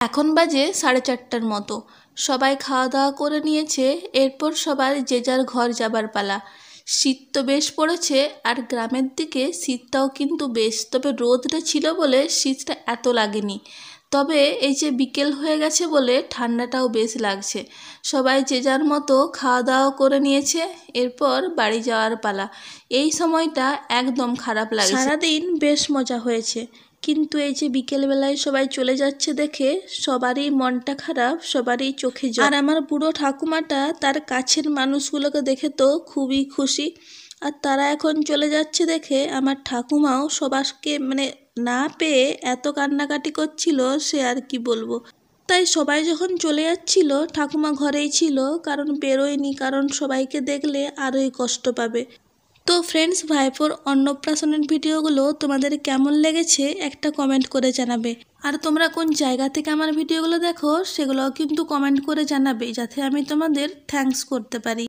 এখন বাজে 4:30টার মতো। সবাই খাওয়া দাওয়া করে নিয়েছে, এরপর সবার যে যার ঘর যাবার পালা। শীত তো বেশ পড়েছে, আর গ্রামের দিকে শীতটাও কিন্তু বেশ, তবে রোদটা ছিল বলে শীতটা এত লাগেনি। তবে এই যে বিকেল হয়ে গেছে বলে ঠান্ডাটাও বেশ লাগছে। সবাই যে যার মতো খাওয়া দাওয়া করে নিয়েছে, এরপর বাড়ি যাওয়ার পালা। এই সময়টা একদম খারাপ লাগে। সারাদিন বেশ মজা হয়েছে, কিন্তু এই যে বিকেলবেলায় সবাই চলে যাচ্ছে দেখে সবারই মনটা খারাপ, সবারই চোখে জল। আর আমার বুড়ো ঠাকুমাটা তার কাছের মানুষগুলোকে দেখে তো খুবই খুশি, আর তারা এখন চলে যাচ্ছে দেখে আমার ঠাকুমাও সবাইকে না পেয়ে এত কান্নাকাটি করছিল, সে আর কি বলবো। তাই সবাই যখন চলে যাচ্ছিল ঠাকুমা ঘরেই ছিল, কারণ বেরোয়নি, কারণ সবাইকে দেখলে আরোই কষ্ট পাবে। তো ফ্রেন্ডস, ভাইপোর অন্নপ্রাশনের ভিডিওগুলো তোমাদের কেমন লেগেছে একটা কমেন্ট করে জানাবে। আর তোমরা কোন জায়গা থেকে আমার ভিডিওগুলো দেখো সেগুলোও কিন্তু কমেন্ট করে জানাবে, যাতে আমি তোমাদের থ্যাঙ্কস করতে পারি।